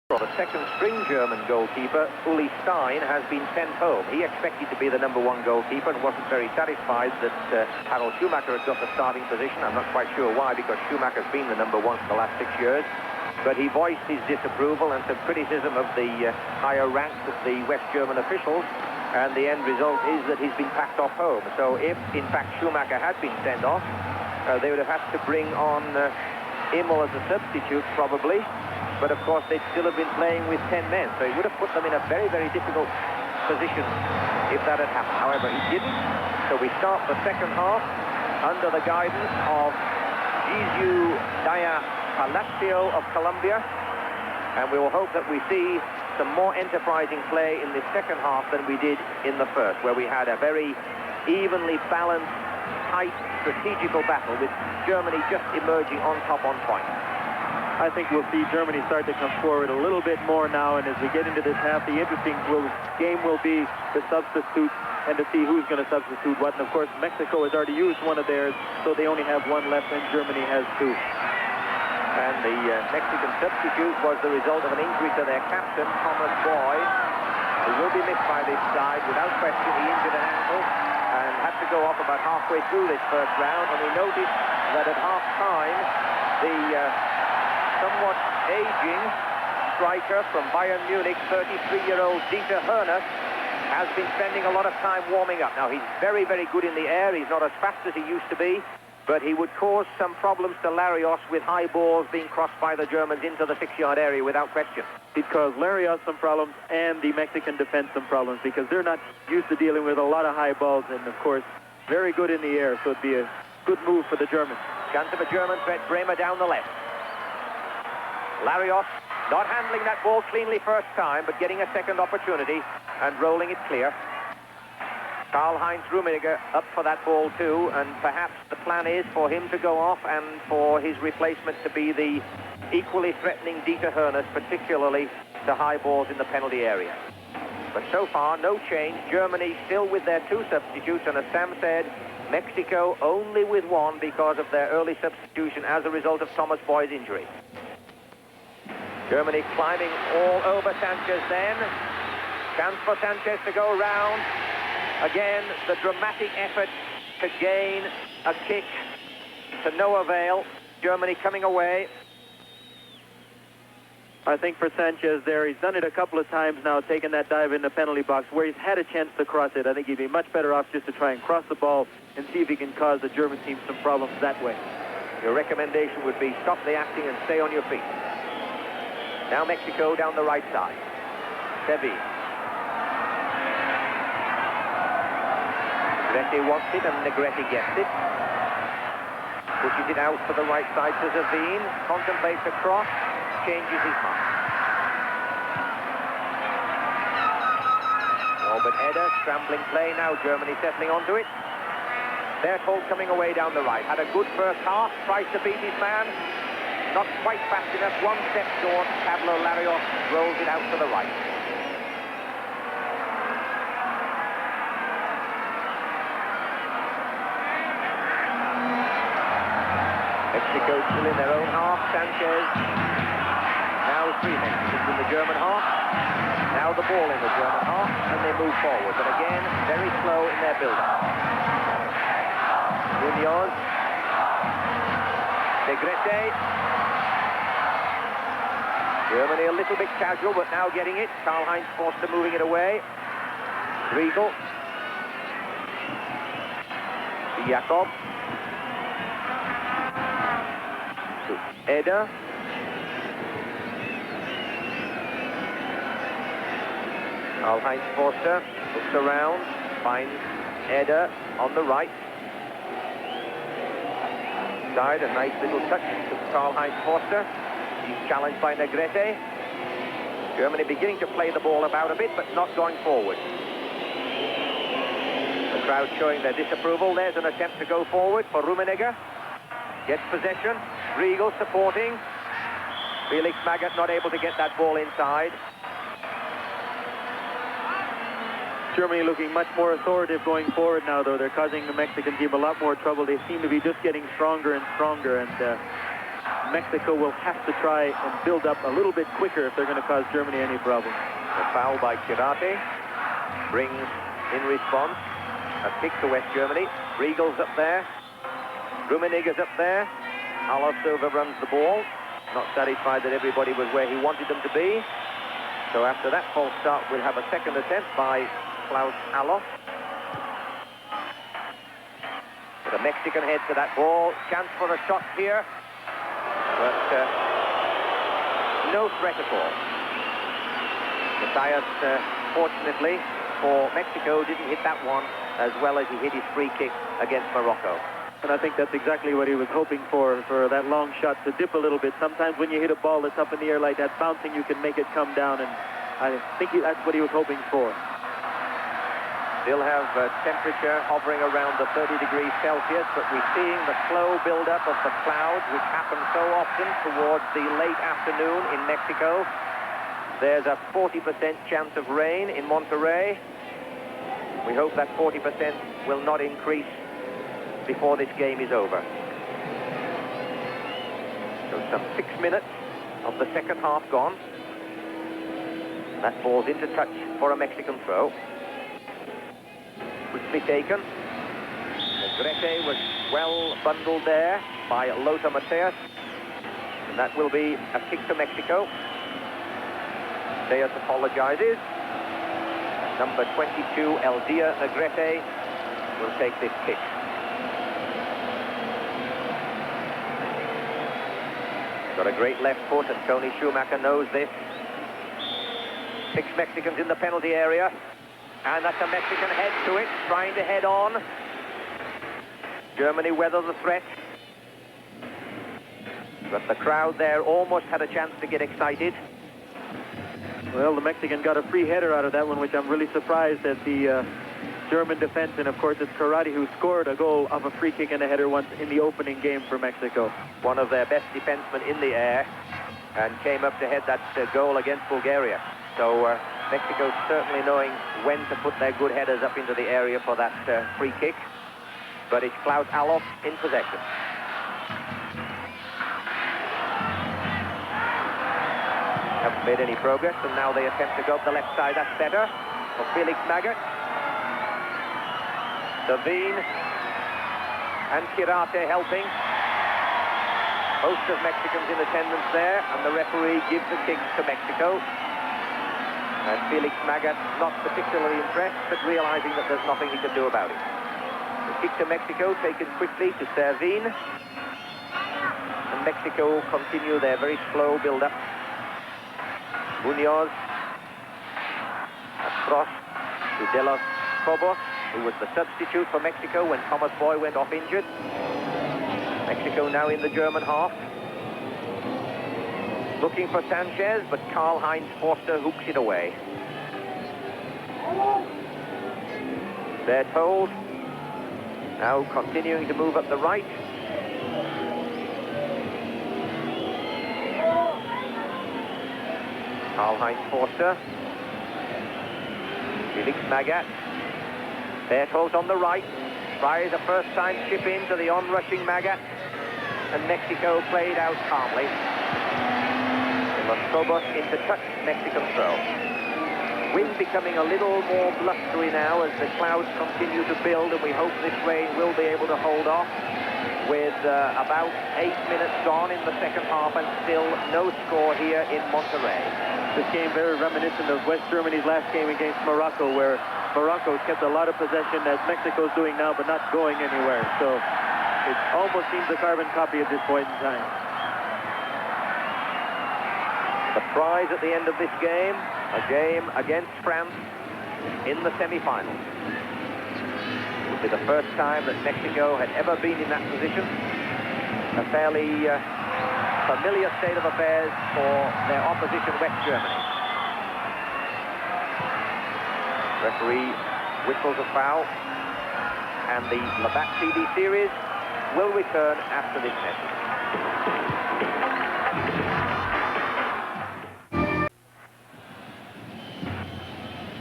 The second-string German goalkeeper, Uli Stein, has been sent home. He expected to be the #1 goalkeeper and wasn't very satisfied that Harald Schumacher had got the starting position. I'm not quite sure why, because Schumacher's been the #1 for the last 6 years. But he voiced his disapproval and some criticism of the higher ranks of the West German officials, and the end result is that he's been packed off home. So if, in fact, Schumacher had been sent off, they would have had to bring on Immel as a substitute, probably. But, of course, they'd still have been playing with 10 men, so it would have put them in a very, very difficult position if that had happened. However, it didn't, so we start the second half under the guidance of Jizu Daya Palacio of Colombia, and we will hope that we see some more enterprising play in the second half than we did in the first, where we had a very evenly balanced, tight, strategical battle with Germany just emerging on top on point. I think we'll see Germany start to come forward a little bit more now, and as we get into this half, the interesting game will be the substitutes and to see who's going to substitute what. And of course, Mexico has already used one of theirs, so they only have one left, and Germany has 2. And the Mexican substitute was the result of an injury to their captain, Thomas Boyd, who will be missed by this side. Without question, he injured an ankle and had to go off about halfway through this first round. And we noticed that at half-time, the somewhat aging striker from Bayern Munich, 33-year-old Dieter Hörner, has been spending a lot of time warming up. Now, he's very, very good in the air. He's not as fast as he used to be, but he would cause some problems to Larios with high balls being crossed by the Germans into the 6-yard area without question. It caused Larios some problems and the Mexican defense some problems, because they're not used to dealing with a lot of high balls, and of course, very good in the air, so it'd be a good move for the Germans. Chance of a German threat, Bremer down the left. Larios not handling that ball cleanly first time, but getting a second opportunity and rolling it clear. Karl-Heinz Rummenigge up for that ball too, and perhaps the plan is for him to go off and for his replacement to be the equally threatening Dieter Hörner, particularly to high balls in the penalty area. But so far, no change. Germany still with their 2 substitutes, and as Sam said, Mexico only with 1 because of their early substitution as a result of Thomas Boyd's injury. Germany climbing all over Sanchez then. Chance for Sanchez to go round. Again, the dramatic effort to gain a kick to no avail. Germany coming away. I think for Sanchez there, he's done it a couple of times now, taking that dive in the penalty box where he's had a chance to cross it. I think he'd be much better off just to try and cross the ball and see if he can cause the German team some problems that way. Your recommendation would be stop the acting and stay on your feet. Now Mexico down the right side. Seville. Negrete wants it, and Negrete gets it. Pushes it out for the right side to Zavine. Contemplates a cross. Changes his mind. Robert Eder, scrambling play now. Germany settling onto it. Berthold coming away down the right. Had a good first half. Tries to beat his man. Not quite fast enough. 1 step short. Pablo Larios rolls it out to the right. Mexico still in their own half. Sanchez. Now 3 Mexicans in the German half. Now the ball in the German half, and they move forward. But again, very slow in their build-up. Munoz. Negrete. Germany a little bit casual, but now getting it. Karl-Heinz forced to moving it away. Riegel. Jakob. Eder. Karl-Heinz Forster looks around, finds Eder on the right. Side, a nice little touch to Karl-Heinz Forster. He's challenged by Negrete. Germany beginning to play the ball about a bit, but not going forward. The crowd showing their disapproval. There's an attempt to go forward for Rummenigge. Gets possession. Riegel supporting. Felix Magath not able to get that ball inside. Germany looking much more authoritative going forward now, though. They're causing the Mexican team a lot more trouble. They seem to be just getting stronger and stronger, and Mexico will have to try and build up a little bit quicker if they're going to cause Germany any problems. The foul by Kirate brings in response a kick to West Germany. Riegel's up there. Rummenigge's up there. Alof overruns the ball. Not satisfied that everybody was where he wanted them to be. So after that false start, we'll have a second attempt by Klaus Alof. The Mexican head to that ball. Chance for a shot here. But no threat at all. Matthias, fortunately for Mexico, didn't hit that one as well as he hit his free kick against Morocco. And I think that's exactly what he was hoping for that long shot to dip a little bit. Sometimes when you hit a ball that's up in the air like that, bouncing, you can make it come down, and I think that's what he was hoping for. Still have temperature hovering around the 30 degrees Celsius, but we're seeing the slow build-up of the clouds, which happen so often towards the late afternoon in Mexico. There's a 40% chance of rain in Monterrey. We hope that 40% will not increase before this game is over. So some 6 minutes of the second half gone. That ball's into touch for a Mexican throw. Quickly taken. Negrete was well bundled there by Lothar Matthäus. And that will be a kick to Mexico. Matthäus apologizes. Number 22, Eldia Negrete, will take this kick. Got a great left foot, and Tony Schumacher knows this. 6 Mexicans in the penalty area. And that's a Mexican head to it, trying to head on. Germany weather the threat. But the crowd there almost had a chance to get excited. Well, the Mexican got a free header out of that one, which I'm really surprised at the German defense. And of course, it's Karate who scored a goal off a free kick and a header once in the opening game for Mexico. One of their best defensemen in the air, and came up to head that goal against Bulgaria. So Mexico certainly knowing when to put their good headers up into the area for that free kick. But it's Klaus Alof in possession. Haven't made any progress, and now they attempt to go up the left side. That's better for Felix Magath. Savine and Kirate helping. Host of Mexicans in attendance there, and the referee gives the kick to Mexico. And Felix Magath not particularly impressed, but realizing that there's nothing he can do about it. The kick to Mexico taken quickly to Servine. And Mexico continue their very slow build-up. Munoz. Across to De Los Cobos, who was the substitute for Mexico when Thomas Boy went off injured. Mexico now in the German half. Looking for Sanchez, but Karl-Heinz Forster hooks it away. They're told. Now continuing to move up the right. Karl-Heinz Forster. Felix Magath. Berthold on the right. Tries a first-time chip in to the onrushing Magath. And Mexico played out calmly. Los Cobos into touch, Mexican throw. Wind becoming a little more blustery now as the clouds continue to build, and we hope this rain will be able to hold off with about 8 minutes gone in the second half and still no score here in Monterrey. This game very reminiscent of West Germany's last game against Morocco, where Morocco kept a lot of possession as Mexico's doing now, but not going anywhere. So it almost seems a carbon copy at this point in time. The prize at the end of this game, a game against France in the semi-finals. It would be the first time that Mexico had ever been in that position. A fairly familiar state of affairs for their opposition, West Germany. Referee whistles a foul, and the Labatt CD series will return after this message.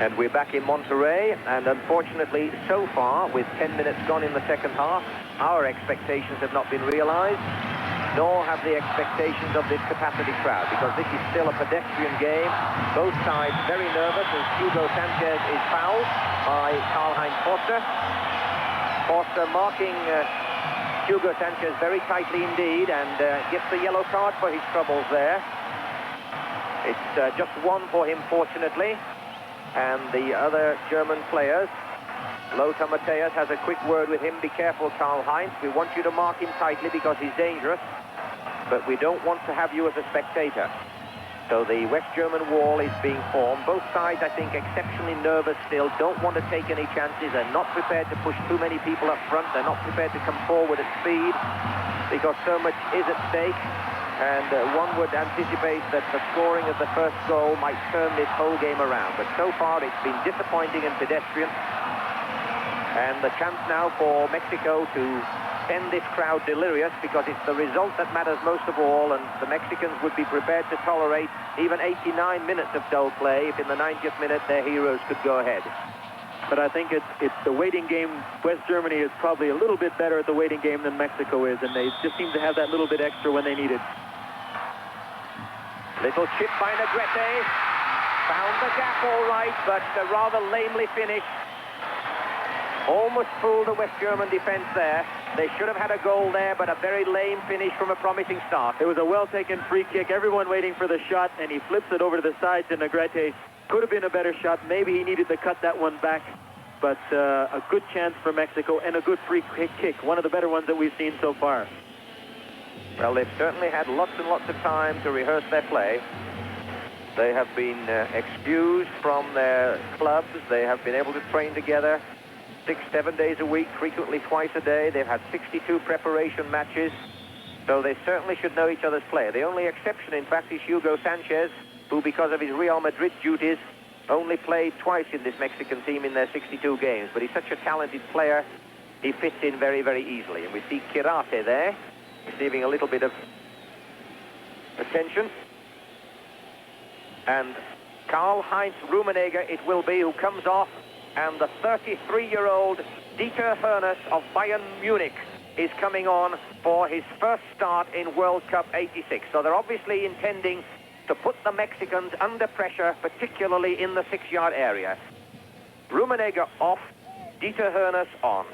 And we're back in Monterrey, and unfortunately, so far, with 10 minutes gone in the second half, our expectations have not been realized. nor have the expectations of this capacity crowd, because this is still a pedestrian game. Both sides very nervous as Hugo Sanchez is fouled by Karl-Heinz Forster. Forster marking Hugo Sanchez very tightly indeed, and gets the yellow card for his troubles there. It's just one for him, fortunately. And the other German players, Lothar Matthäus has a quick word with him. Be careful, Karl-Heinz. We want you to mark him tightly because he's dangerous, but we don't want to have you as a spectator. So the West German wall is being formed. Both sides, I think, exceptionally nervous still, don't want to take any chances. They're not prepared to push too many people up front. They're not prepared to come forward at speed because so much is at stake. And one would anticipate that the scoring of the first goal might turn this whole game around. But so far, it's been disappointing and pedestrian. And the chance now for Mexico to send this crowd delirious, because it's the result that matters most of all, and the Mexicans would be prepared to tolerate even 89 minutes of dull play if in the 90th minute their heroes could go ahead. But I think it's the waiting game. West Germany is probably a little bit better at the waiting game than Mexico is, and they just seem to have that little bit extra when they need it. Little chip by Negrete. Found the gap all right, but rather lamely finished. Almost fooled the West German defense there. They should have had a goal there, but a very lame finish from a promising start. It was a well-taken free kick. Everyone waiting for the shot, and he flips it over to the side to Negrete. Could have been a better shot. Maybe he needed to cut that one back, but a good chance for Mexico and a good free kick. One of the better ones that we've seen so far. Well, they've certainly had lots and lots of time to rehearse their play. They have been excused from their clubs. They have been able to train together 6-7 days a week, frequently twice a day. They've had 62 preparation matches, so they certainly should know each other's play. The only exception, in fact, is Hugo Sanchez, who, because of his Real Madrid duties, only played twice in this Mexican team in their 62 games. But he's such a talented player, he fits in very, very easily. And we see Kirate there, receiving a little bit of attention. And Karl-Heinz Rummenigge it will be who comes off, and the 33-year-old Dieter Hoeneß of Bayern Munich is coming on for his first start in World Cup '86. So they're obviously intending to put the Mexicans under pressure, particularly in the 6-yard area. Rummenigge off, Dieter Hoeneß on.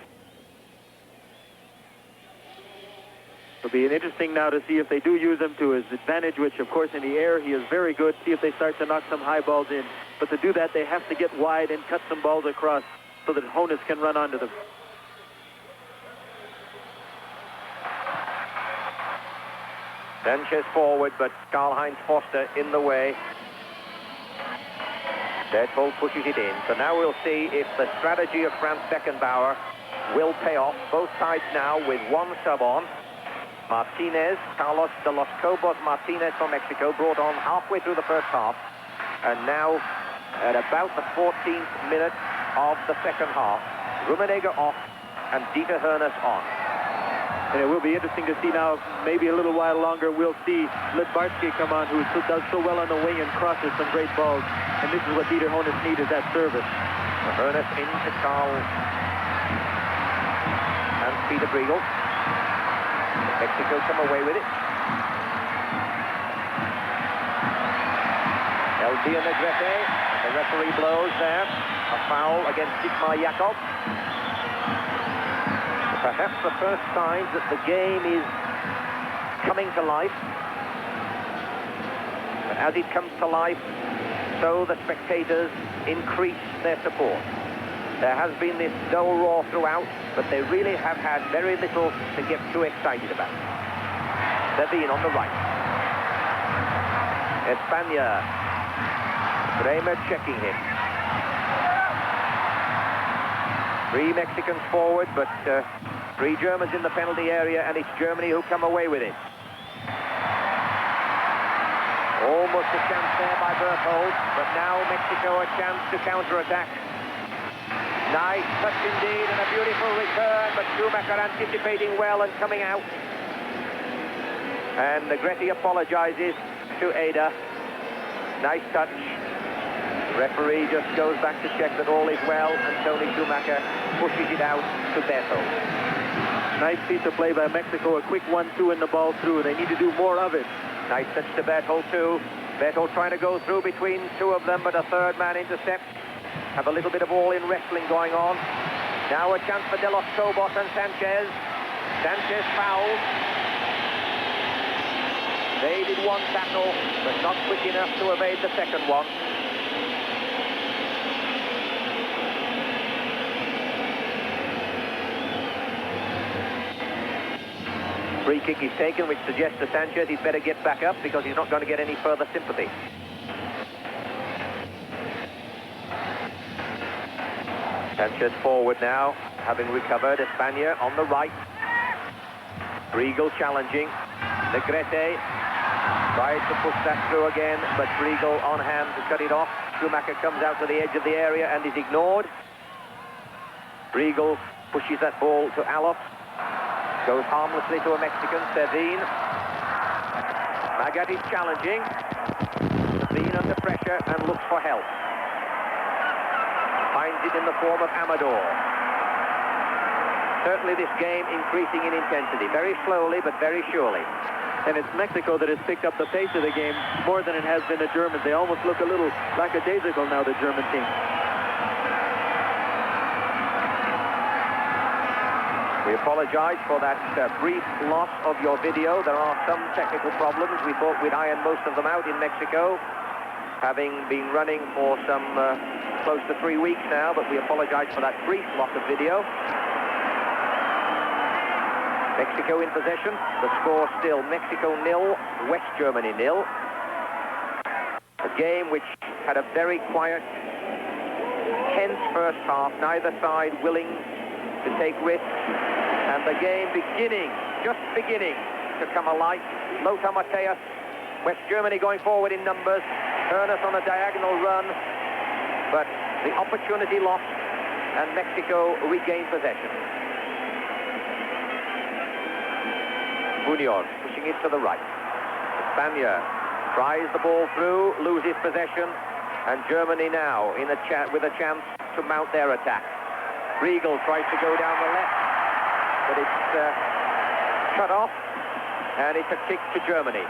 It'll be interesting now to see if they do use him to his advantage, which, of course, in the air, he is very good. See if they start to knock some high balls in. But to do that, they have to get wide and cut some balls across so that Hoeneß can run onto them. Sanchez forward, but Karl-Heinz Forster in the way. Deadbolt pushes it in. So now we'll see if the strategy of Franz Beckenbauer will pay off. Both sides now with one sub on. Martinez, Carlos de los Cobos Martinez from Mexico, brought on halfway through the first half. And now, at about the 14th minute of the second half, Rummenigge off and Dieter Hoeneß on. And it will be interesting to see now, maybe a little while longer, we'll see Litbarski come on, who does so well on the wing and crosses some great balls. And this is what Dieter Hoeneß needs, is that service. Hoeneß into Karl and Peter Briegel. Mexico come away with it. Elvira Negrete, and the referee blows there. A foul against Dietmar Jakob. Perhaps the first signs that the game is coming to life. But as it comes to life, so the spectators increase their support. There has been this dull roar throughout, but they really have had very little to get too excited about. Levine on the right. España. Bremer checking him. 3 Mexicans forward, but 3 Germans in the penalty area, and it's Germany who come away with it. Almost a chance there by Berthold, but now Mexico a chance to counter-attack. Nice touch indeed, and a beautiful return, but Schumacher anticipating well and coming out. And Negrete apologizes to Ada. Nice touch. The referee just goes back to check that all is well, and Tony Schumacher pushes it out to Berthold. Nice piece of play by Mexico, a quick 1-2 and the ball through. They need to do more of it. Nice touch to Berthold too. Berthold trying to go through between two of them, but a third man intercepts. Have a little bit of all-in wrestling going on. Now a chance for De Los Cobos and Sanchez. Sanchez fouled. Evaded one tackle, but not quick enough to evade the second one. Free kick is taken, which suggests to Sanchez he'd better get back up because he's not going to get any further sympathy. Sanchez forward now, having recovered. Espana on the right. Riegel challenging. Negrete tries to push that through again, but Riegel on hand to cut it off. Schumacher comes out to the edge of the area and is ignored. Riegel pushes that ball to Alof. Goes harmlessly to a Mexican, Servin. Magat is challenging. Servin under pressure and looks for help. Finds it in the form of Amador. Certainly this game increasing in intensity. Very slowly, but very surely. And it's Mexico that has picked up the pace of the game more than it has been the Germans. They almost look a little lackadaisical now, the German team. We apologize for that brief loss of your video. There are some technical problems. We thought we'd iron most of them out in Mexico, having been running for some close to 3 weeks now, but we apologize for that brief loss of video. Mexico in possession. The score still Mexico 0, West Germany 0. A game which had a very quiet, tense first half, neither side willing to take risks. And the game just beginning to come alive. Lothar Matthäus, West Germany going forward in numbers. Ernest on a diagonal run, but the opportunity lost, and Mexico regained possession. Munoz pushing it to the right. Espana tries the ball through, loses possession, and Germany now in with a chance to mount their attack. Riegel tries to go down the left, but it's cut off, and it's a kick to Germany.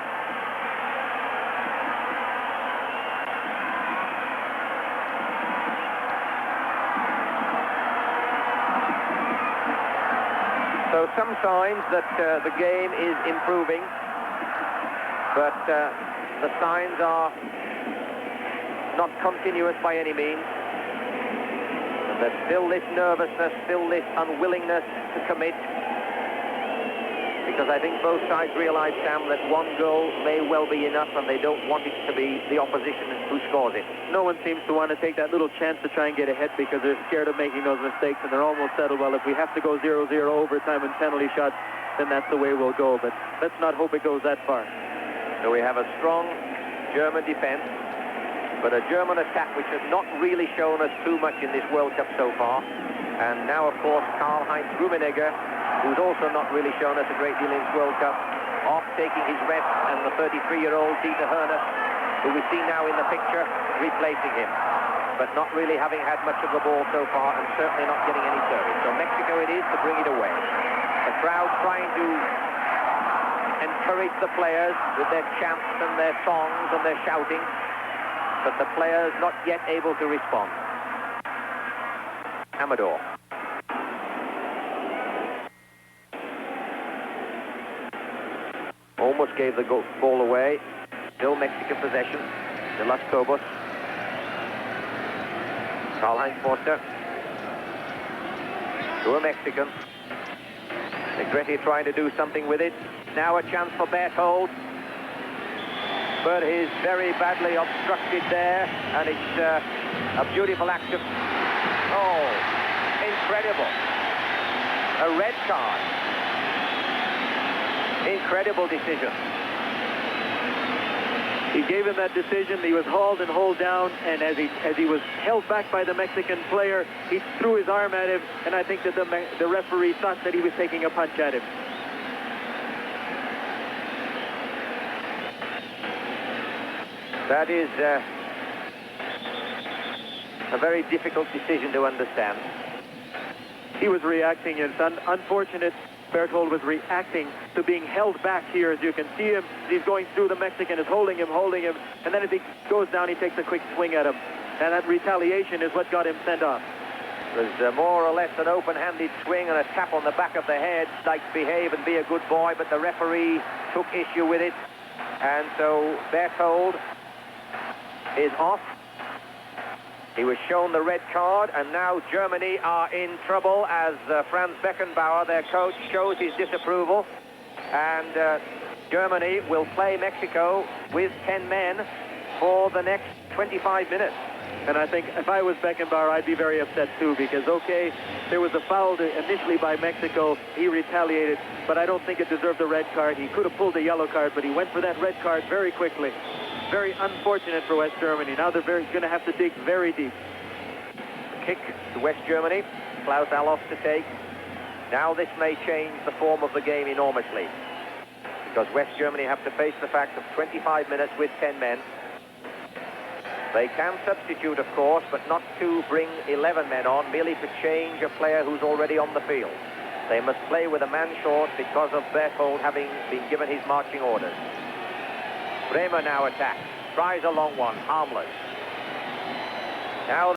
So some signs that the game is improving, but the signs are not continuous by any means. And there's still this nervousness, still this unwillingness to commit, because I think both sides realize, Sam, that one goal may well be enough, and they don't want it to be the opposition who scores it. No one seems to want to take that little chance to try and get ahead because they're scared of making those mistakes, and they're almost settled. Well, if we have to go 0-0 overtime and penalty shots, then that's the way we'll go. But let's not hope it goes that far. So we have a strong German defense, but a German attack which has not really shown us too much in this World Cup so far. And now, of course, Karl-Heinz Rummenigge, who's also not really shown us a great deal in this World Cup, off taking his rest, and the 33-year-old Dieter Hörner, who we see now in the picture, replacing him, but not really having had much of the ball so far, and certainly not getting any service. So Mexico it is to bring it away. The crowd trying to encourage the players with their chants and their songs and their shouting, but the players not yet able to respond. Amador. Almost gave the ball away. Still Mexican possession. De Los Cobos. Karl-Heinz Forster. To a Mexican. Negrete trying to do something with it. Now a chance for Berthold. But he's very badly obstructed there. And it's a beautiful action. Oh, incredible. A red card. Incredible decision. He gave him that decision. He was hauled and hauled down, and as he was held back by the Mexican player, he threw his arm at him, and I think that the referee thought that he was taking a punch at him. That is a very difficult decision to understand. he was reacting. It's unfortunate. Berthold was reacting to being held back here. As you can see him, he's going through the Mexican, is holding him, and then as he goes down, he takes a quick swing at him. And that retaliation is what got him sent off. It was more or less an open-handed swing and a tap on the back of the head, like behave and be a good boy, but the referee took issue with it. And so Berthold is off. He was shown the red card, and now Germany are in trouble as Franz Beckenbauer, their coach, shows his disapproval. And Germany will play Mexico with 10 men for the next 25 minutes. And I think if I was Beckenbauer, I'd be very upset too, because, okay, there was a foul initially by Mexico. He retaliated, but I don't think it deserved a red card. He could have pulled a yellow card, but he went for that red card very quickly. Very unfortunate for West Germany. Now they're going to have to dig very deep. Kick to West Germany. Klaus Allofs to take. Now this may change the form of the game enormously, because West Germany have to face the fact of 25 minutes with 10 men. They can substitute, of course, but not to bring 11 men on, merely to change a player who's already on the field. They must play with a man short because of Berthold having been given his marching orders. Bremer now attacks, tries a long one, harmless. Now